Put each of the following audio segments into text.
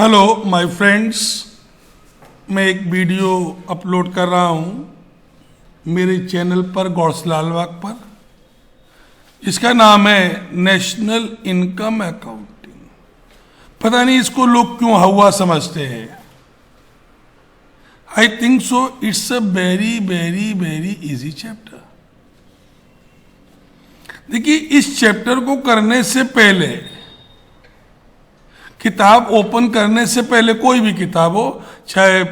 Hello my friends, मैं एक video upload कर रहा हूँ मेरे चैनल पर गौरसलालबाग पर, जिसका नाम है नेशनल इनकम अकाउंटिंग। पता नहीं इसको लोग क्यों हवा समझते हैं। I think so it's a very very very easy chapter. देखिए, इस चैप्टर को करने से पहले, किताब ओपन करने से पहले, कोई भी किताब हो, चाहे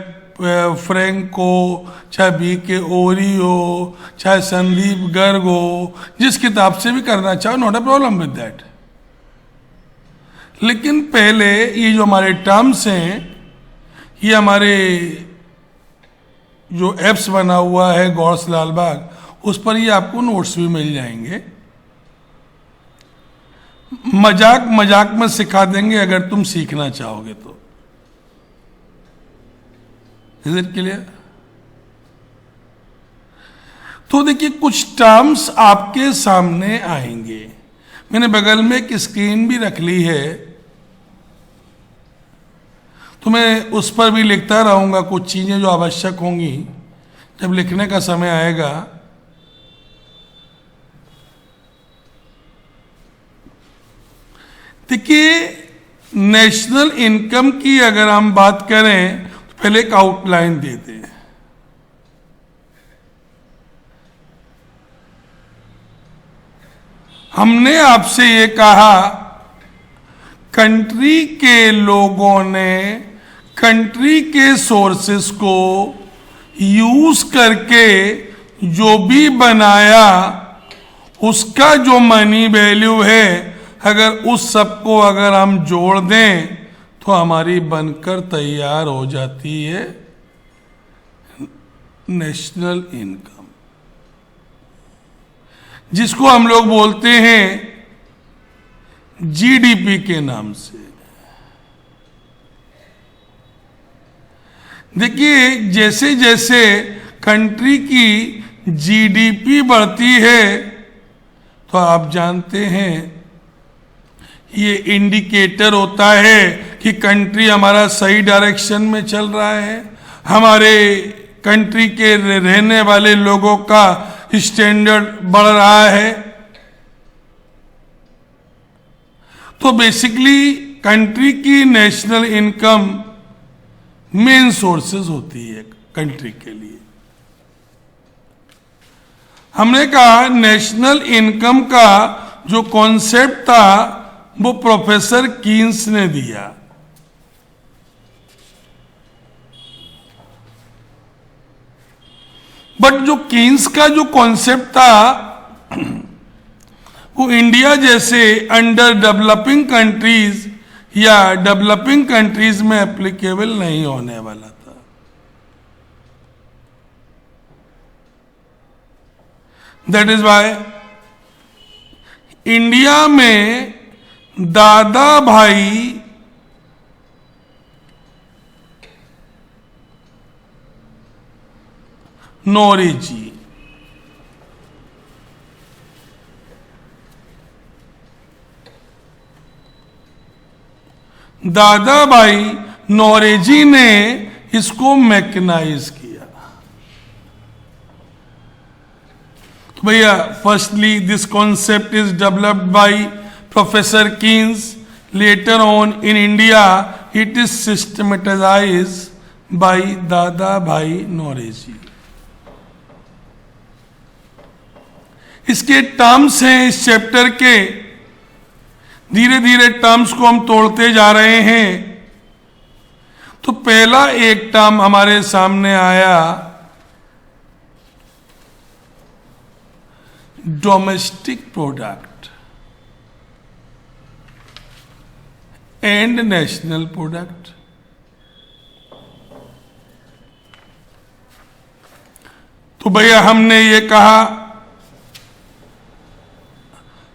फ्रैंक हो, चाहे BK ओरी हो, चाहे संदीप गर्ग हो, जिस किताब से भी करना चाहो, not a problem with that. लेकिन पहले ये जो हमारे टर्म्स हैं, ये हमारे जो एप्स बना हुआ है गौरसलालबाग, उस पर ये आपको नोट्स भी मिल जाएंगे। मजाक मजाक में सिखा देंगे अगर तुम सीखना चाहोगे तो। Is it clear? तो देखिए, कुछ टर्म्स आपके सामने आएंगे। मैंने बगल में एक स्क्रीन भी रख ली है, तो मैं उस पर भी लिखता रहूंगा कुछ चीजें जो आवश्यक होंगी जब लिखने का समय आएगा। देखिए, नेशनल इनकम की अगर हम बात करें तो पहले एक आउटलाइन देते हैं। हमने आपसे ये कहा, कंट्री के लोगों ने कंट्री के सोर्सेस को यूज करके जो भी बनाया, उसका जो मनी वैल्यू है, अगर उस सबको अगर हम जोड़ दें तो हमारी बनकर तैयार हो जाती है नेशनल इनकम, जिसको हम लोग बोलते हैं GDP के नाम से। देखिए, जैसे जैसे कंट्री की GDP बढ़ती है, तो आप जानते हैं ये इंडिकेटर होता है कि कंट्री हमारा सही डायरेक्शन में चल रहा है, हमारे कंट्री के रहने वाले लोगों का स्टैंडर्ड बढ़ रहा है। तो बेसिकली कंट्री की नेशनल इनकम मेन सोर्सेज होती है कंट्री के लिए। हमने कहा नेशनल इनकम का जो कॉन्सेप्ट था वो प्रोफेसर कीन्स ने दिया। बट जो कीन्स का जो कॉन्सेप्ट था वो इंडिया जैसे अंडर डेवलपिंग कंट्रीज या डेवलपिंग कंट्रीज में एप्लीकेबल नहीं होने वाला था। दैट इज वाई इंडिया में दादा भाई नौरोजी, दादा भाई नौरोजी ने इसको मैकेनाइज किया। तो भैया, firstly this concept is developed by Professor Keynes. Later on in India, it is systematized by Dada Bhai Nauroji. इसके टर्म्स हैं इस चैप्टर के। धीरे धीरे टर्म्स को हम तोड़ते जा रहे हैं। तो पहला एक टर्म हमारे सामने आया, domestic product and national product. तो भैया, हमने ये कहा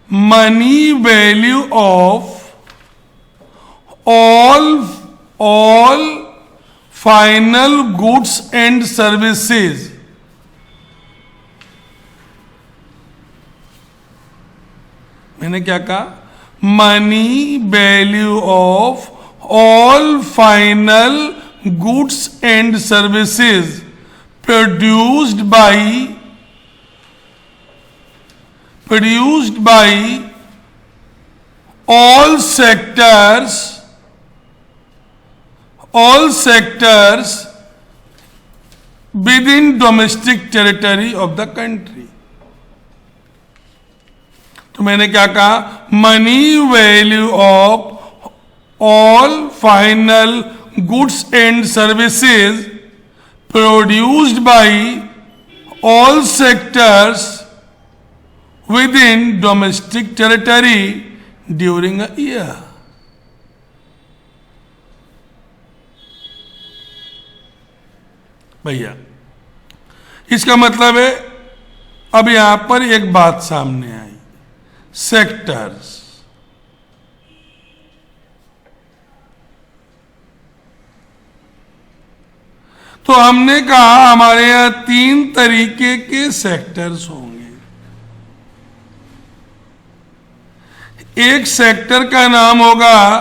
money value of all final goods and services. मैंने क्या कहा? money value of all final goods and services produced by all sectors within domestic territory of the country. तो मैंने क्या कहा, money value of all final goods and services produced bye all sectors with in domestic territory during a year. भैया इसका मतलब है, अब यहां पर एक बात सामने आई, सेक्टर्स. तो हमने कहा हमारे यहां 3 तरीके के सेक्टर्स होंगे. एक सेक्टर का नाम होगा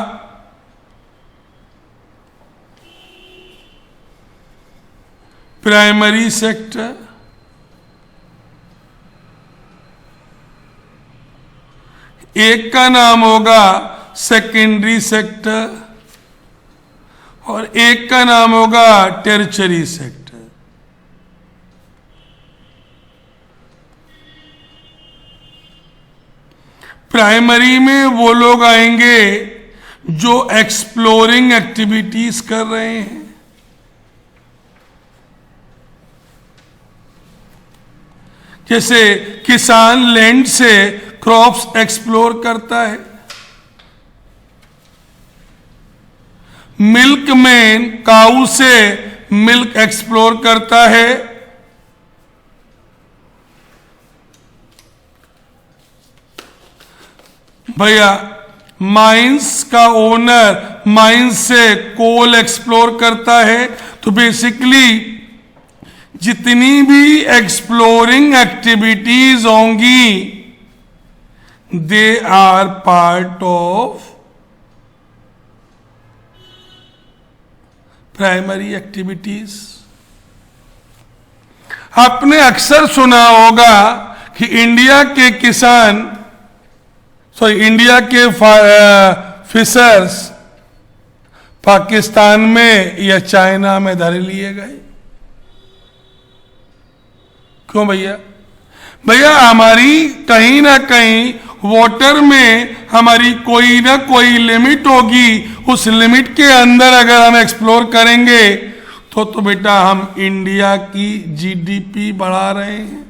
प्राइमरी सेक्टर, एक का नाम होगा सेकेंडरी सेक्टर और एक का नाम होगा टेरिटरी सेक्टर. प्राइमरी में वो लोग आएंगे जो एक्सप्लोरिंग एक्टिविटीज कर रहे हैं. जैसे किसान लैंड से क्रॉप्स एक्सप्लोर करता है, मिल्कमैन काऊ से मिल्क एक्सप्लोर करता है, भैया माइंस का ओनर माइंस से कोल एक्सप्लोर करता है. तो बेसिकली जितनी भी एक्सप्लोरिंग एक्टिविटीज होंगी they are part of primary activities. आपने अक्सर सुना होगा कि इंडिया के फिशर्स पाकिस्तान में या चाइना में धर लिए गए. क्यों भैया? भैया हमारी कहीं ना कहीं वाटर में हमारी कोई ना कोई लिमिट होगी. उस लिमिट के अंदर अगर हम एक्सप्लोर करेंगे तो बेटा हम इंडिया की जीडीपी बढ़ा रहे हैं,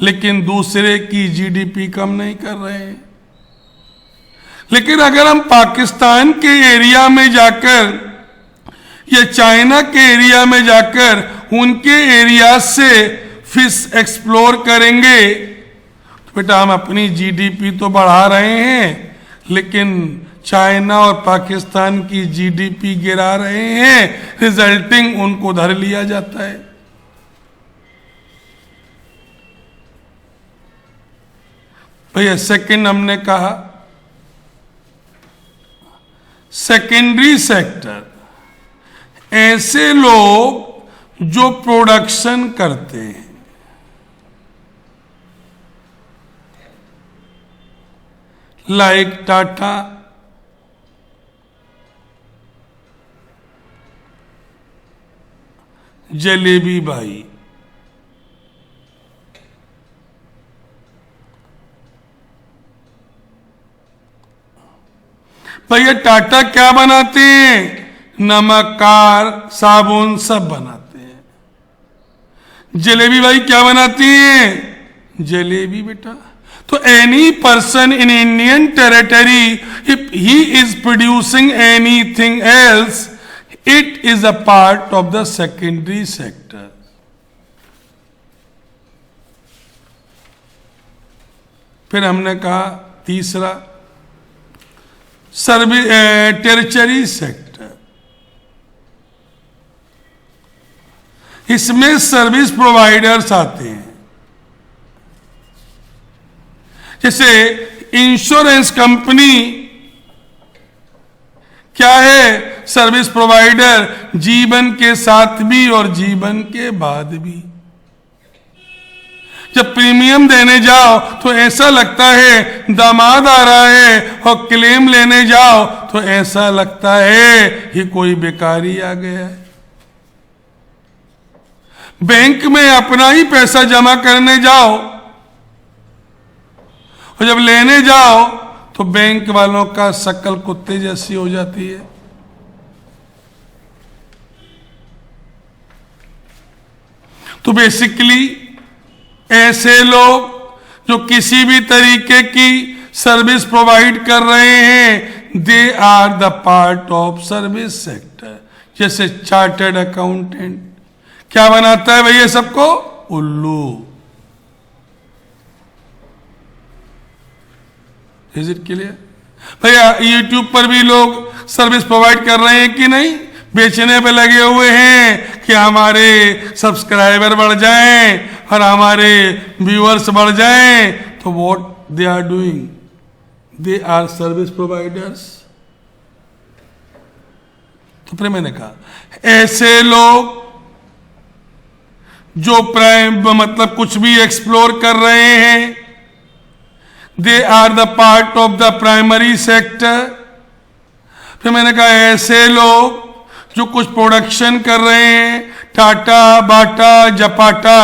लेकिन दूसरे की जीडीपी कम नहीं कर रहे हैं. लेकिन अगर हम पाकिस्तान के एरिया में जाकर या चाइना के एरिया में जाकर उनके एरिया से फिश एक्सप्लोर करेंगे तो बेटा हम अपनी जीडीपी तो बढ़ा रहे हैं, लेकिन चाइना और पाकिस्तान की जीडीपी गिरा रहे हैं. रिजल्टिंग उनको धर लिया जाता है. भैया सेकंड हमने कहा सेकेंडरी सेक्टर, ऐसे लोग जो प्रोडक्शन करते हैं, लाइक टाटा, जलेबी भाई, भैया टाटा क्या बनाते हैं? नमक, कार, साबुन सब बनाते हैं. जलेबी भाई क्या बनाती हैं? जलेबी बेटा. तो any person in Indian territory if he is producing anything else it is a part of the secondary sector. फिर हमने कहा तीसरा टेरिटरी सेक्टर. इसमें सर्विस प्रोवाइडर्स आते हैं. जैसे इंश्योरेंस कंपनी क्या है? सर्विस प्रोवाइडर जीवन के साथ भी और जीवन के बाद भी। जब प्रीमियम देने जाओ तो ऐसा लगता है दामाद आ रहा है, और क्लेम लेने जाओ तो ऐसा लगता है कि कोई बेकारी आ गया है। बैंक में अपना ही पैसा जमा करने जाओ और जब लेने जाओ तो बैंक वालों का शक्ल कुत्ते जैसी हो जाती है। तो बेसिकली ऐसे लोग जो किसी भी तरीके की सर्विस प्रोवाइड कर रहे हैं, they are the part of service sector. जैसे चार्टर्ड अकाउंटेंट क्या बनाता है भैया सबको? उल्लू। Is it clear? भैया यूट्यूब पर भी लोग सर्विस प्रोवाइड कर रहे हैं कि नहीं? बेचने पे लगे हुए हैं कि हमारे सब्सक्राइबर बढ़ जाएं और हमारे व्यूअर्स बढ़ जाएं। तो what they are doing? They are service providers. तो फिर मैंने कहा ऐसे लोग जो मतलब कुछ भी एक्सप्लोर कर रहे हैं, they are the part of the primary sector. फिर मैंने कहा ऐसे लोग जो कुछ प्रोडक्शन कर रहे हैं, टाटा, बाटा, जपाटा,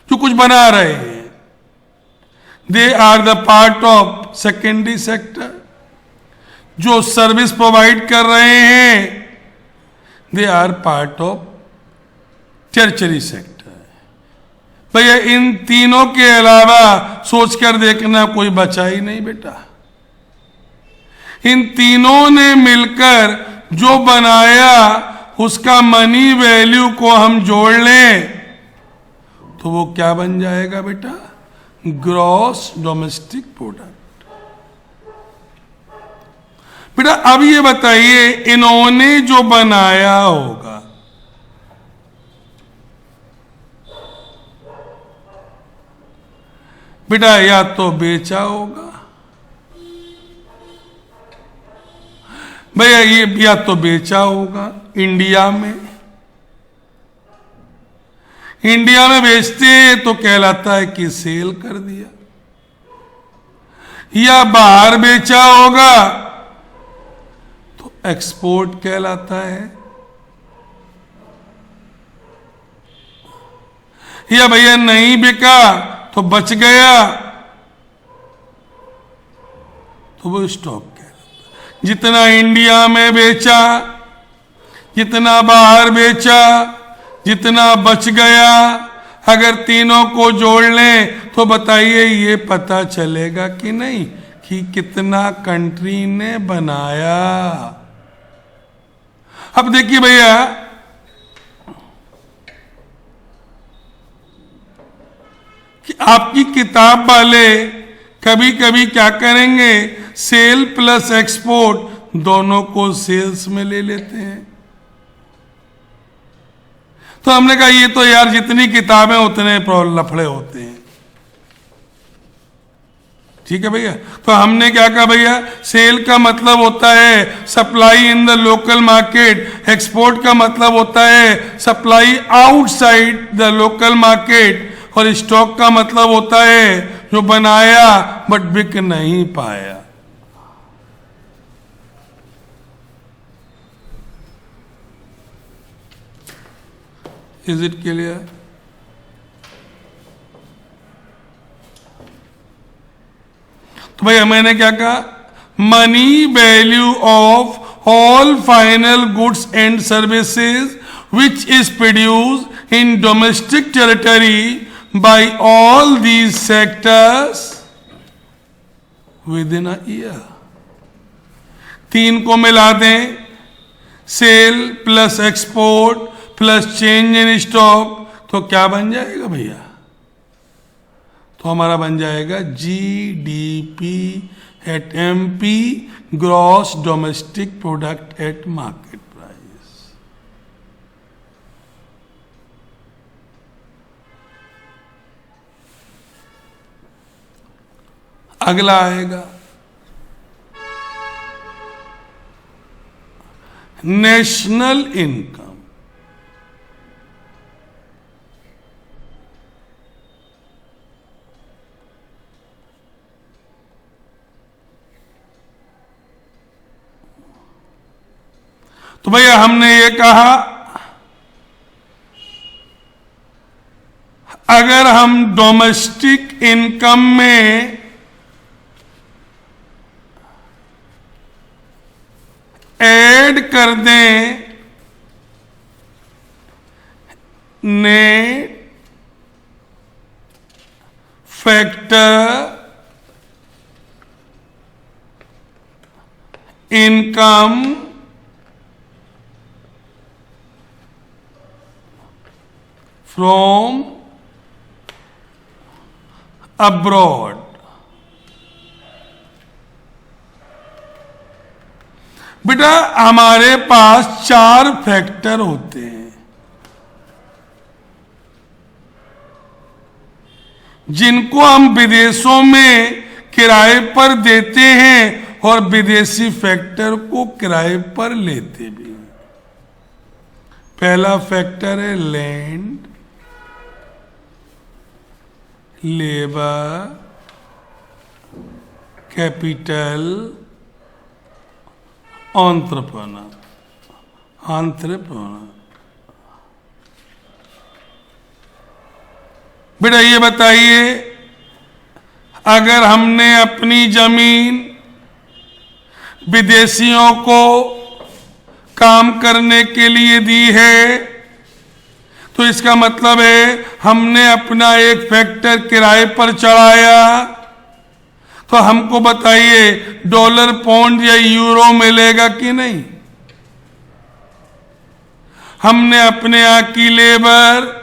जो कुछ बना रहे हैं, they are the part of secondary sector. जो सर्विस प्रोवाइड कर रहे हैं, they are part of tertiary sector. भैया इन तीनों के अलावा सोचकर देखना कोई बचा ही नहीं बेटा। इन तीनों ने मिलकर जो बनाया उसका मनी वैल्यू को हम जोड़ लें तो वो क्या बन जाएगा बेटा? Gross domestic product. बेटा अब ये बताइए इन्होंने जो बनाया होगा, बेटा या तो बेचा होगा, भैया ये या तो बेचा होगा इंडिया में बेचते हैं तो कहलाता है कि सेल कर दिया, या बाहर बेचा होगा तो एक्सपोर्ट कहलाता है, या भैया नहीं बिका तो बच गया तो वो स्टॉक कहलाता। जितना इंडिया में बेचा, जितना बाहर बेचा, जितना बच गया, अगर तीनों को जोड़ लें तो बताइए ये पता चलेगा कि नहीं कि कितना कंट्री ने बनाया। अब देखिए भैया कि आपकी किताब वाले कभी कभी क्या करेंगे, सेल प्लस एक्सपोर्ट दोनों को सेल्स में ले लेते हैं। तो हमने कहा ये तो यार जितनी किताबें उतने लफड़े होते हैं। ठीक है भैया, तो हमने क्या कहा भैया, सेल का मतलब होता है supply in the local market, export का मतलब होता है supply outside the local market, और स्टॉक का मतलब होता है जो बनाया बट बिक नहीं पाया। Is it clear? तो भैया मैंने क्या कहा, money value of all final goods and services which is produce in domestic territory by all these sectors within a year। तीन को मिला दें, sale plus export plus change in stock, तो क्या बन जाएगा भैया? तो हमारा बन जाएगा GDP at MP, gross domestic product at market price. अगला आएगा नेशनल इनकम। तो भैया हमने ये कहा, अगर हम डोमेस्टिक इनकम में ऐड कर दें net factor income from abroad, बेटा हमारे पास 4 फैक्टर होते हैं जिनको हम विदेशों में किराए पर देते हैं और विदेशी फैक्टर को किराए पर लेते भी हैं। पहला फैक्टर है लैंड, लेबर, कैपिटल, एंटरप्रेन्योर। बेटा ये बताइए, अगर हमने अपनी जमीन विदेशियों को काम करने के लिए दी है, तो इसका मतलब है हमने अपना एक फैक्टर किराए पर चढ़ाया। तो हमको बताइए डॉलर, पाउंड या यूरो मिलेगा कि नहीं? हमने अपने यहाँ की लेबर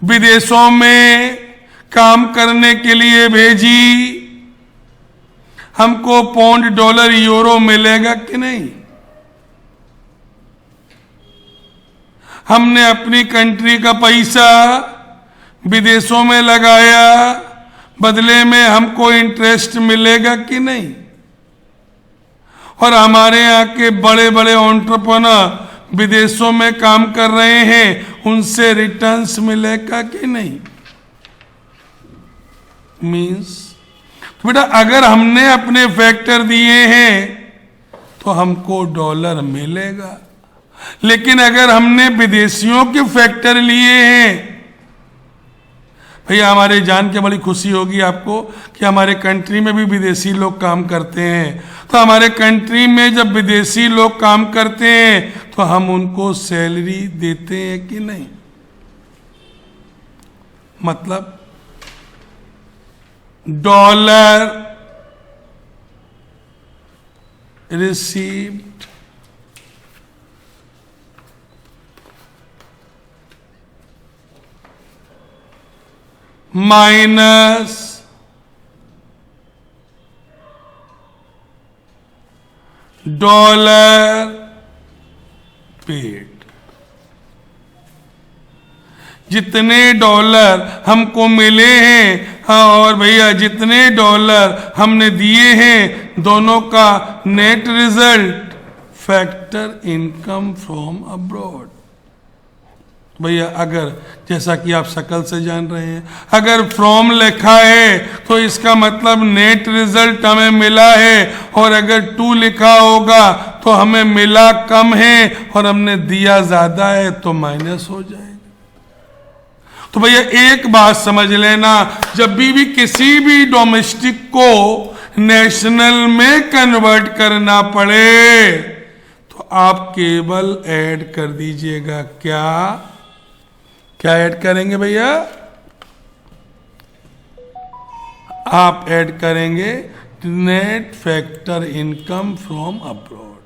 विदेशों में काम करने के लिए भेजी, हमको पाउंड, डॉलर, यूरो मिलेगा कि नहीं? हमने अपनी कंट्री का पैसा विदेशों में लगाया, बदले में हमको इंटरेस्ट मिलेगा कि नहीं? और हमारे यहाँ के बड़े बड़े एंटरप्रेन्योर विदेशों में काम कर रहे हैं, उनसे रिटर्न्स मिलेगा कि नहीं? मीन्स तो बेटा अगर हमने अपने फैक्टर दिए हैं तो हमको डॉलर मिलेगा, लेकिन अगर हमने विदेशियों के फैक्टर लिए हैं, भैया हमारे जान के बड़ी खुशी होगी आपको कि हमारे कंट्री में भी विदेशी लोग काम करते हैं। तो हमारे कंट्री में जब विदेशी लोग काम करते हैं तो हम उनको सैलरी देते हैं कि नहीं? मतलब dollar received minus dollar paid. जितने डॉलर हमको मिले हैं, हाँ, और भैया जितने डॉलर हमने दिए हैं, दोनों का net result factor income from abroad. भैया अगर जैसा कि आप शकल से जान रहे हैं, अगर फ्रॉम लिखा है तो इसका मतलब नेट रिजल्ट हमें मिला है, और अगर टू लिखा होगा तो हमें मिला कम है और हमने दिया ज्यादा है तो माइनस हो जाएगा। तो भैया एक बात समझ लेना, जब भी किसी भी डोमेस्टिक को नेशनल में कन्वर्ट करना पड़े तो आप केवल ऐड कर दीजिएगा। क्या ऐड करेंगे भैया? आप ऐड करेंगे net factor income from abroad.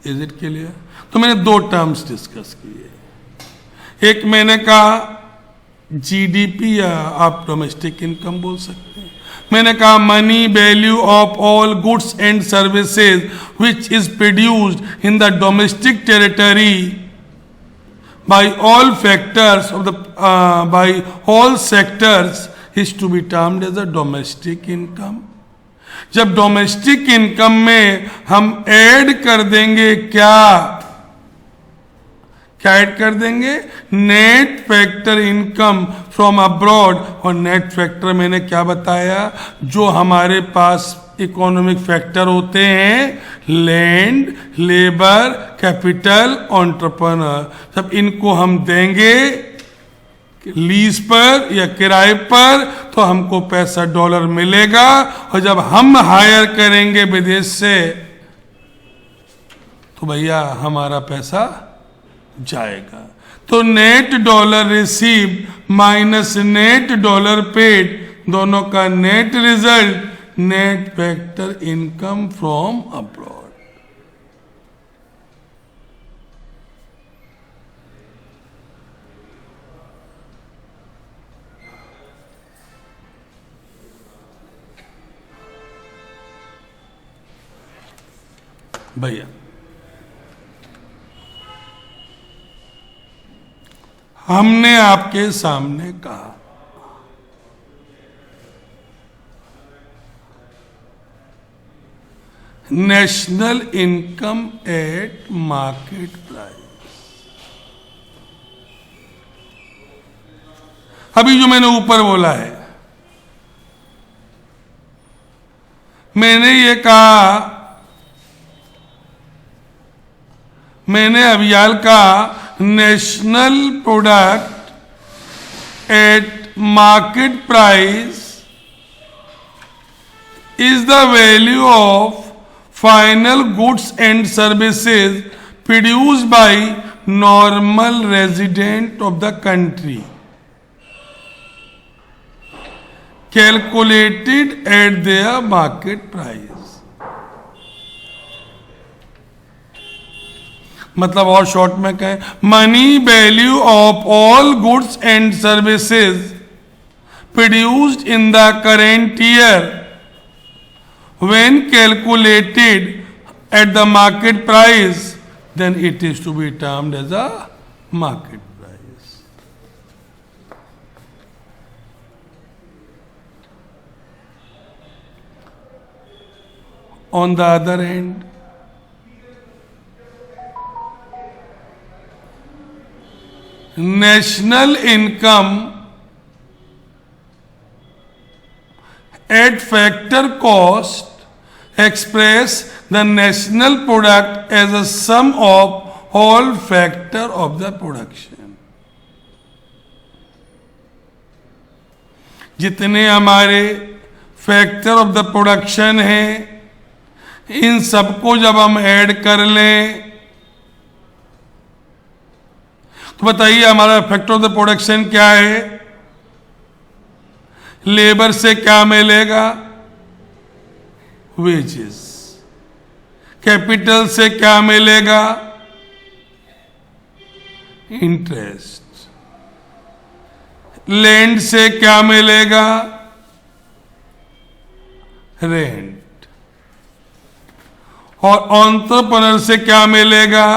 Is it clear? तो मैंने 2 टर्म्स डिस्कस किए। एक मैंने कहा जीडीपी, या आप डोमेस्टिक इनकम बोल सकते हैं। मैंने कहा money value of all goods and services which is produced in the domestic territory by all factors of the by all sectors is to be termed as a domestic income. जब domestic income में हम add कर देंगे क्या add कर देंगे? Net factor income from abroad. और net factor मैंने क्या बताया? जो हमारे पास इकोनॉमिक फैक्टर होते हैं, लैंड, लेबर, कैपिटल, एंटरप्रेन्योर, सब इनको हम देंगे लीज पर या किराए पर, तो हमको पैसा डॉलर मिलेगा। और जब हम हायर करेंगे विदेश से तो भैया हमारा पैसा जाएगा। तो net dollar receive minus net dollar paid, दोनों का net result net factor income from abroad. भैया हमने आपके सामने कहा national income eight market price. अभी जो मैंने ऊपर बोला है, मैंने ये कहा, मैंने अभियाल का national product at market price is the value of final goods and services produced by normal resident of the country calculated at their market price. मतलब और शॉर्ट में कहें, money value of all goods and services produced in the current year when calculated at the market price, then it is to be termed as a market price. On the other hand, national income at factor cost express the national product as a sum of all factor of the production। जितने हमारे factor of the production हैं, इन सबको जब हम add कर लें तो बताइए हमारा फैक्टर ऑफ द प्रोडक्शन क्या है? लेबर से क्या मिलेगा? वेजेस। कैपिटल से क्या मिलेगा? इंटरेस्ट। लैंड से क्या मिलेगा? रेंट। और एंटरप्रेन्योर से क्या मिलेगा?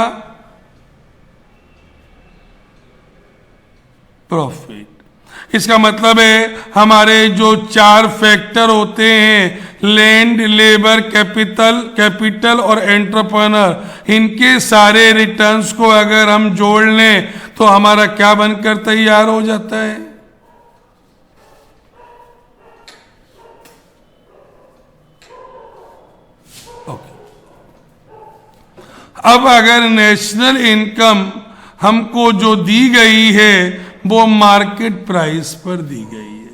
प्रॉफिट। इसका मतलब है हमारे जो चार फैक्टर होते हैं, लैंड, लेबर, कैपिटल और एंटरप्रेन्योर, इनके सारे रिटर्न्स को अगर हम जोड़ लें तो हमारा क्या बनकर तैयार हो जाता है? अब अगर नेशनल इनकम हमको जो दी गई है वो मार्केट प्राइस पर दी गई है,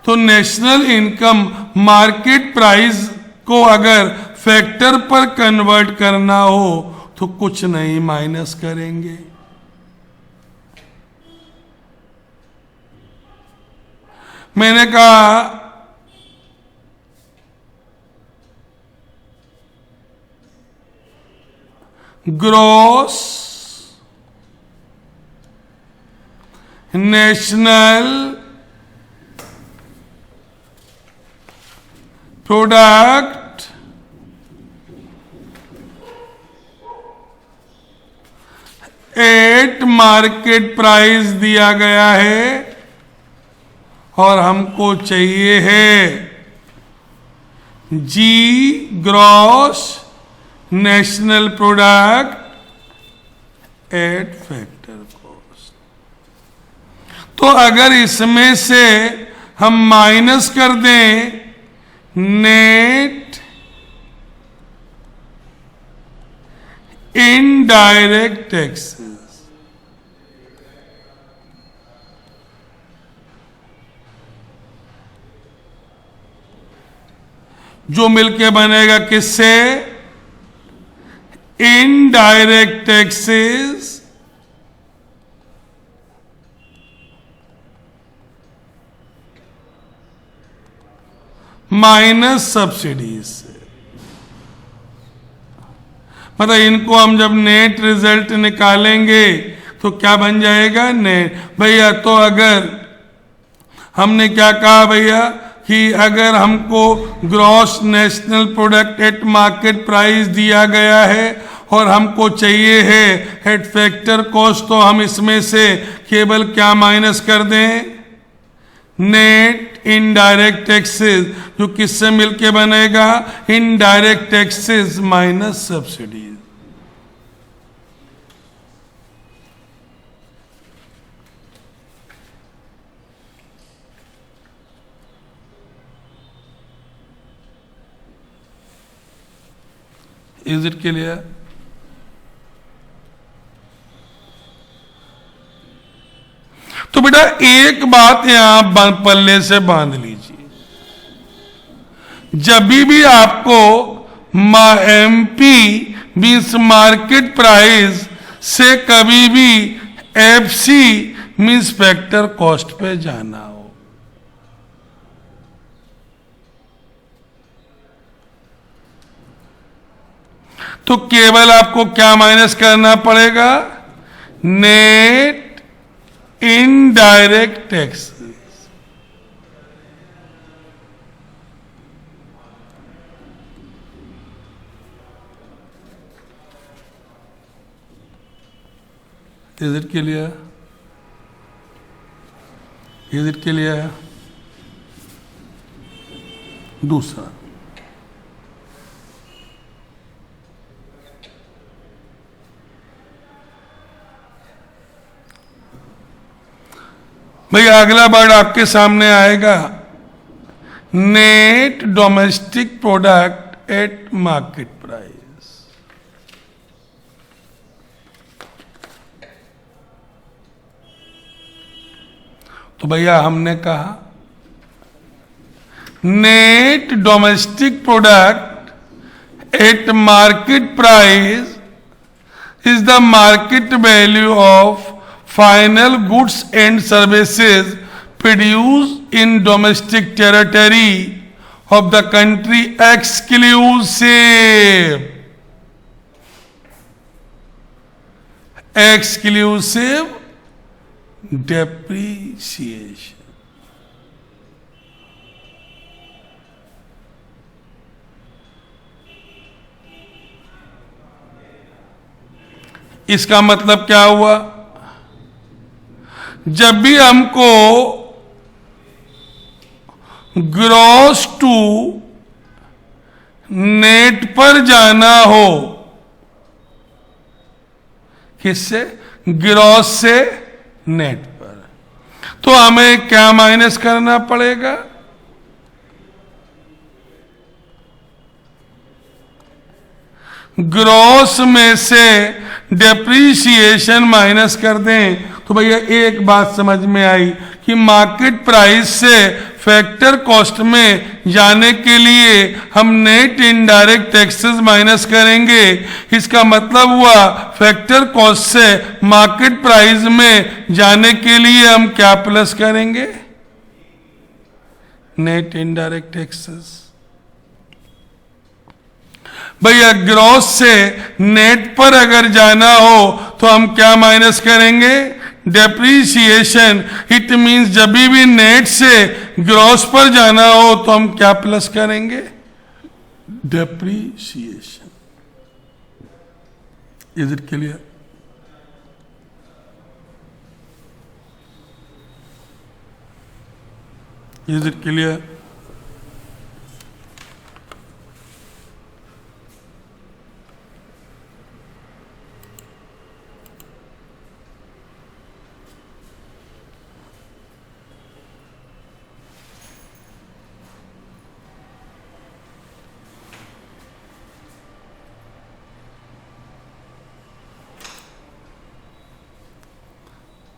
तो नेशनल इनकम मार्केट प्राइस को अगर फैक्टर पर कन्वर्ट करना हो तो कुछ नहीं, माइनस करेंगे। मैंने कहा gross national product at market price दिया गया है और हमको चाहिए है जी gross national product at factor cost. तो अगर इसमें से हम माइनस कर दें नेट इनडायरेक्ट टैक्सेस, जो मिलके बनेगा किससे? इनडायरेक्ट टैक्सेस माइनस सब्सिडीज से। मतलब इनको हम जब नेट रिजल्ट निकालेंगे तो क्या बन जाएगा? नेट। भैया तो अगर हमने क्या कहा भैया कि अगर हमको gross national product at market price दिया गया है और हमको चाहिए है एट फैक्टर कॉस्ट, तो हम इसमें से केवल क्या माइनस कर दें? नेट इनडायरेक्ट टैक्सेस, जो किससे मिलके बनेगा? Indirect taxes minus subsidies. Is it clear? तो बेटा एक बात यहां पल्ले से बांध लीजिए, जब भी आपको एमपी मीन्स मार्केट प्राइस से कभी भी एफसी मीन्स फैक्टर कॉस्ट पे जाना हो, तो केवल आपको क्या माइनस करना पड़ेगा? Net indirect taxes. Is it clear? Is it clear? दूसरा, भैया अगला वर्ड आपके सामने आएगा net domestic product at market price. तो भैया हमने कहा net domestic product at market price is the market value of final goods and services produced in domestic territory of the country exclusive depreciation। इसका मतलब क्या हुआ? जब भी हमको ग्रॉस टू नेट पर जाना हो, किससे? ग्रॉस से नेट पर, तो हमें क्या माइनस करना पड़ेगा? ग्रॉस में से डेप्रीसिएशन माइनस कर दें। तो भैया एक बात समझ में आई कि मार्केट प्राइस से फैक्टर कॉस्ट में जाने के लिए हम नेट इनडायरेक्ट टैक्सेस माइनस करेंगे। इसका मतलब हुआ फैक्टर कॉस्ट से मार्केट प्राइस में जाने के लिए हम क्या प्लस करेंगे? Net indirect taxes. भैया ग्रॉस से नेट पर अगर जाना हो तो हम क्या माइनस करेंगे? डेप्रीसिएशन। इट मींस जब भी नेट से ग्रॉस पर जाना हो तो हम क्या प्लस करेंगे? Depreciation. Is it clear? Is it clear?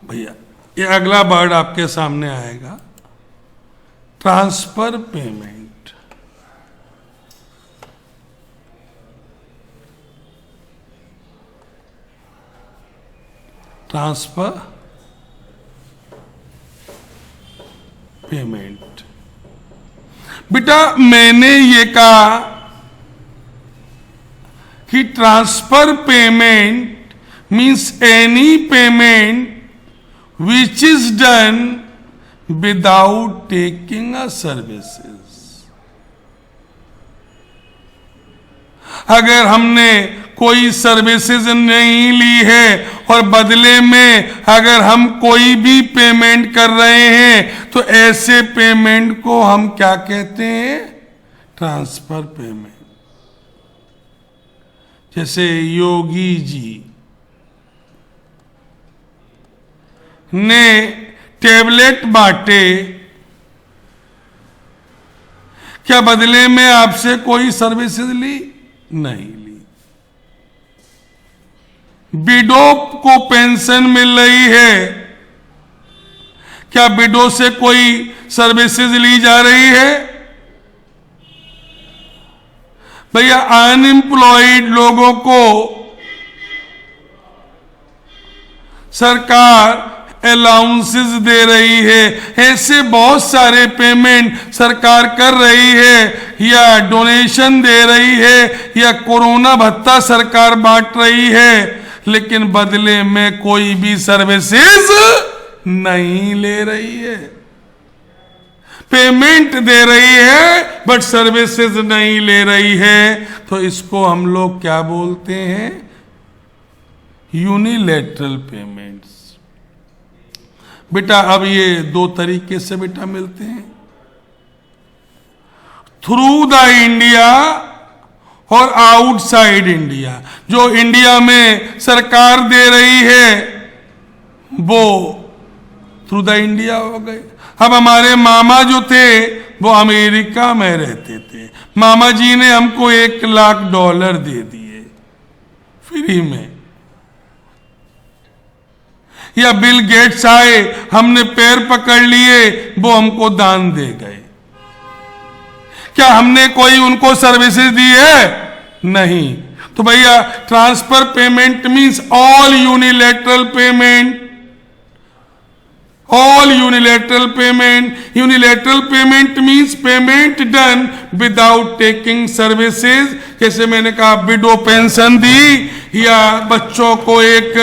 भैया ये अगला वर्ड आपके सामने आएगा, ट्रांसफर पेमेंट। Transfer payment. बेटा मैंने ये कहा कि transfer payment means any payment which is done without taking a services। अगर हमने कोई सर्विसेज नहीं ली है और बदले में अगर हम कोई भी पेमेंट कर रहे हैं तो ऐसे पेमेंट को हम क्या कहते हैं? Transfer payment. जैसे योगी जी ने टेबलेट बांटे, क्या बदले में आपसे कोई सर्विसेज ली? नहीं ली। विडो को पेंशन मिल रही है, क्या विडो से कोई सर्विसेज ली जा रही है? भैया अनएम्प्लॉयड लोगों को सरकार अलाउंसेस दे रही है, ऐसे बहुत सारे पेमेंट सरकार कर रही है, या डोनेशन दे रही है, या कोरोना भत्ता सरकार बांट रही है, लेकिन बदले में कोई भी सर्विसेज नहीं ले रही है। पेमेंट दे रही है बट सर्विसेज नहीं ले रही है, तो इसको हम लोग क्या बोलते हैं? Unilateral payments. बेटा अब ये दो तरीके से बेटा मिलते हैं, थ्रू द इंडिया और आउटसाइड इंडिया। जो इंडिया में सरकार दे रही है वो थ्रू द इंडिया हो गए। अब हमारे मामा जो थे वो अमेरिका में रहते थे, मामा जी ने हमको $1,00,000 दे दिए फ्री में, या बिल गेट्स आए, हमने पैर पकड़ लिए, वो हमको दान दे गए। क्या हमने कोई उनको सर्विसेज दी है? नहीं। तो भैया transfer payment means all unilateral payment, all unilateral payment. Unilateral payment means payment done without taking services. जैसे मैंने कहा विडो पेंशन दी, या बच्चों को एक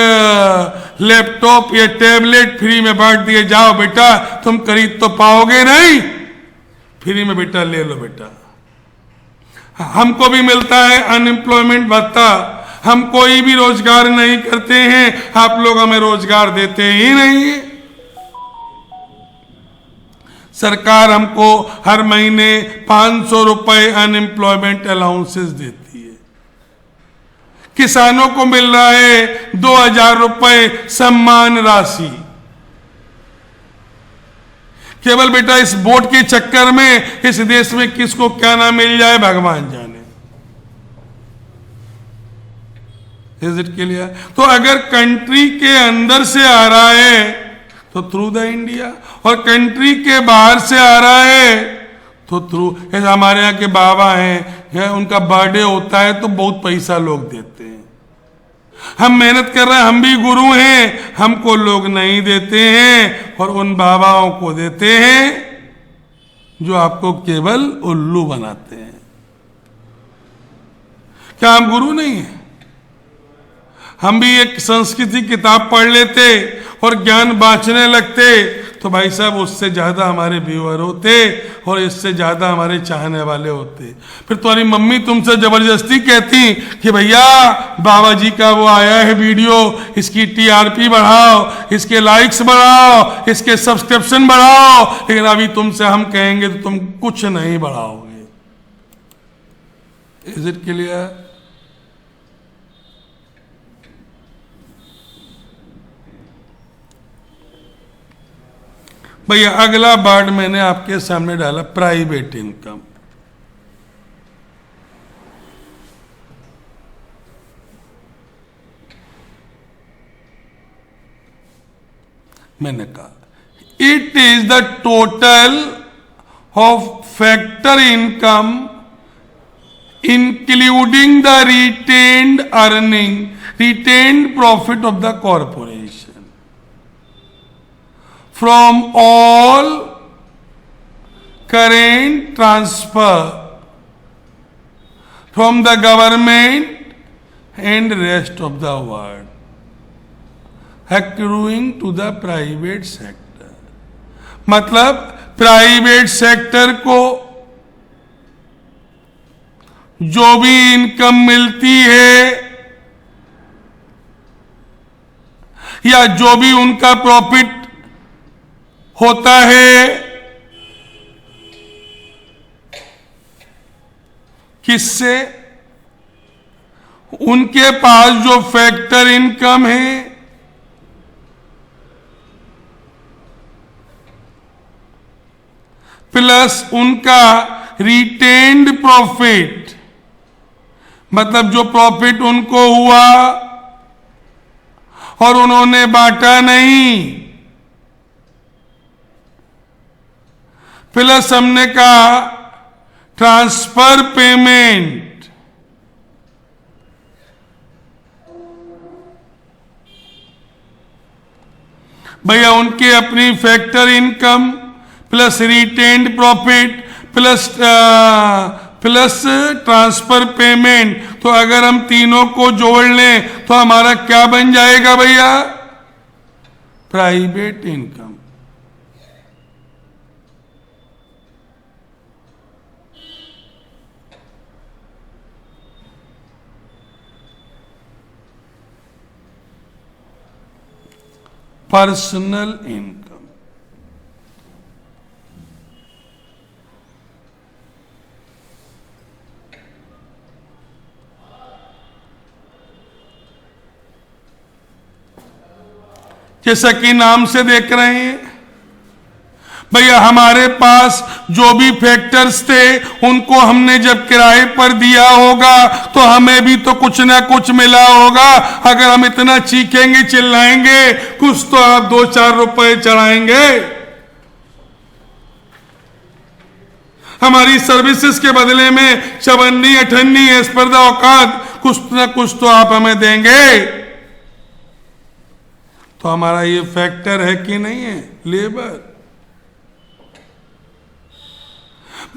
लैपटॉप या टैबलेट फ्री में बांट दिए, जाओ बेटा तुम खरीद तो पाओगे नहीं, फ्री में बेटा ले लो बेटा। हमको भी मिलता है अनएम्प्लॉयमेंट भत्ता, हम कोई भी रोजगार नहीं करते हैं, आप लोग हमें रोजगार देते ही नहीं है। सरकार हमको हर महीने 500 रुपए अनएम्प्लॉयमेंट अलाउंसेस देती है। किसानों को मिल रहा है 2,000 रुपए सम्मान राशि। केवल बेटा इस वोट के चक्कर में इस देश में किसको क्या ना मिल जाए भगवान जाने। Is it clear? तो अगर कंट्री के अंदर से आ रहा है तो थ्रू द इंडिया, और कंट्री के बाहर से आ रहा है तो थ्रू। ऐसा हमारे यहाँ के बाबा हैं, उनका बर्थडे होता है तो बहुत पैसा लोग देते हैं। हम मेहनत कर रहे हैं, हम भी गुरु हैं, हमको लोग नहीं देते हैं, और उन बाबाओं को देते हैं जो आपको केवल उल्लू बनाते हैं। क्या हम गुरु नहीं हैं? हम भी एक संस्कृत की किताब पढ़ लेते और ज्ञान बांटने लगते तो भाई साहब उससे ज़्यादा हमारे व्यूअर होते और इससे ज़्यादा हमारे चाहने वाले होते। फिर तुम्हारी मम्मी तुमसे ज़बरदस्ती कहती कि भैया बाबा जी का वो आया है वीडियो, इसकी टीआरपी बढ़ाओ, इसके लाइक्स बढ़ाओ, इसके सब्सक्रिप्शन बढ़ाओ, लेकिन अभी तुमसे हम कहेंगे तो तुम कुछ नहीं बढ़ाओगे। Is it clear? भैया अगला वर्ड मैंने आपके सामने डाला, प्राइवेट इनकम। मैंने कहा it is the total of factor income including the retained earning, retained profit of the corporation from all current transfer from the government and rest of the world accruing to the private sector। मतलब private sector को जो भी income मिलती है या जो भी उनका प्रॉफिट होता है, किससे? उनके पास जो फैक्टर इनकम है प्लस उनका रिटेन्ड प्रॉफिट, मतलब जो प्रॉफिट उनको हुआ और उन्होंने बांटा नहीं, प्लस हमने कहा ट्रांसफर पेमेंट, भैया उनके अपनी factor income plus retained profit plus transfer payment, तो अगर हम तीनों को जोड़ लें तो हमारा क्या बन जाएगा भैया? Private income. Personal income. जैसा कि नाम से देख रहे हैं भैया, हमारे पास जो भी फैक्टर्स थे उनको हमने जब किराए पर दिया होगा तो हमें भी तो कुछ ना कुछ मिला होगा। अगर हम इतना चीखेंगे चिल्लाएंगे कुछ तो आप 2-4 रुपए चढ़ाएंगे। हमारी सर्विसेज के बदले में चवन्नी अठन्नी एज पर द औकात कुछ ना कुछ तो आप हमें देंगे। तो हमारा ये फैक्टर है कि नहीं है? लेबर।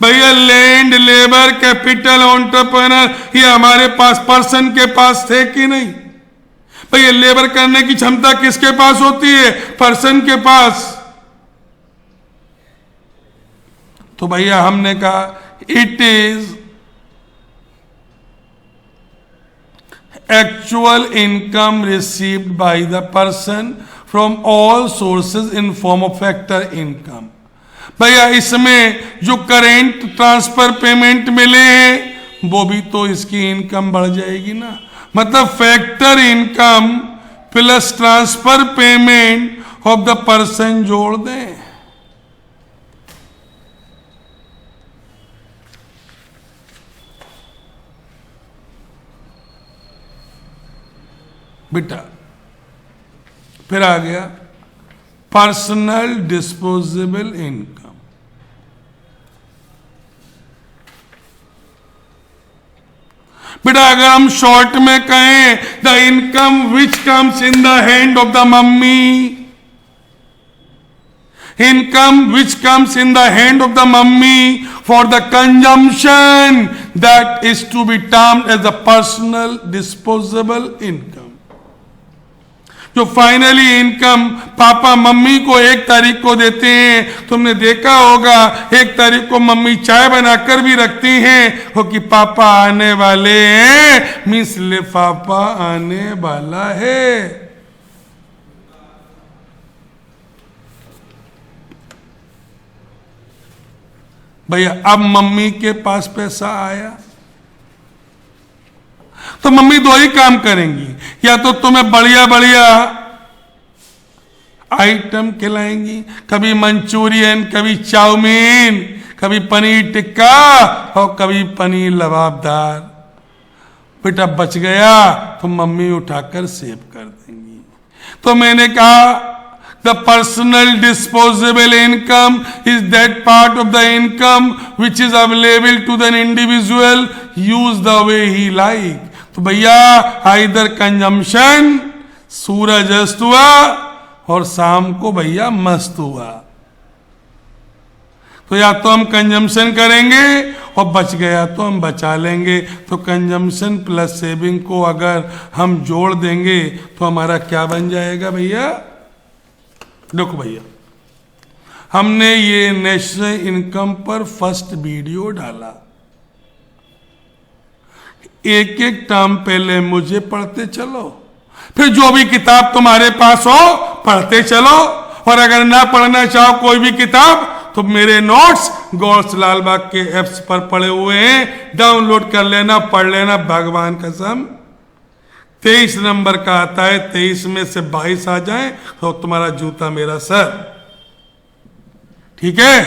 भैया लैंड, लेबर, कैपिटल, एंटरप्रेन्योर, ये हमारे पास पर्सन के पास थे कि नहीं? भैया लेबर करने की क्षमता किसके पास होती है? पर्सन के पास। तो भैया हमने कहा it is actual income received by the person from all sources in form of factor income। भैया इसमें जो करेंट ट्रांसफर पेमेंट मिले हैं वो भी तो इसकी इनकम बढ़ जाएगी ना। मतलब factor income plus transfer payment of the person जोड़ दें। बेटा फिर आ गया पर्सनल डिस्पोजेबल इनकम। बेटा अगर हम शॉर्ट में कहें the income which comes in the hand of the mummy, income which comes in the hand of the mummy for the consumption that is to be termed as the personal disposable income. जो finally income papa mummy को 1 तारीख को देते हैं। तुमने देखा होगा 1 तारीख को मम्मी चाय बनाकर भी रखती हैं, वो कि पापा आने वाले हैं, मीन्स लिफाफा आने वाला है। भैया अब मम्मी के पास पैसा आया तो मम्मी 2 ही काम करेंगी, या तो तुम्हें बढ़िया बढ़िया आइटम खिलाएंगी, कभी मंचूरियन, कभी चाउमीन, कभी पनीर टिक्का और कभी पनीर लबाबदार। बेटा बच गया तो मम्मी उठाकर सेव कर देंगी। तो मैंने कहा the personal disposable income is that part of the income which is available to the individual, use the way he like। तो भैया इधर कंजम्पशन, सूरज अस्त हुआ और शाम को भैया मस्त हुआ। तो या तो हम कंजम्पशन करेंगे और बच गया तो हम बचा लेंगे। तो कंजम्पशन प्लस सेविंग को अगर हम जोड़ देंगे तो हमारा क्या बन जाएगा भैया? देखो भैया, हमने ये नेशनल इनकम पर फर्स्ट वीडियो डाला। एक एक टर्म पहले मुझे पढ़ते चलो, फिर जो भी किताब तुम्हारे पास हो पढ़ते चलो, और अगर ना पढ़ना चाहो कोई भी किताब तो मेरे नोट्स गौस लालबाग के ऐप्स पर पड़े हुए हैं, डाउनलोड कर लेना, पढ़ लेना। भगवान कसम 23 नंबर का आता है, 23 में से 22 आ जाए तो तुम्हारा जूता मेरा सर। ठीक है,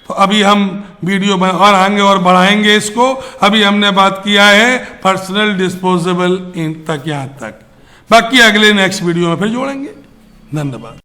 तो अभी हम वीडियो और आएंगे और बढ़ाएंगे इसको। अभी हमने बात किया है पर्सनल डिस्पोजेबल इन तक, यहां तक। बाकी अगले नेक्स्ट वीडियो में फिर जोड़ेंगे। धन्यवाद।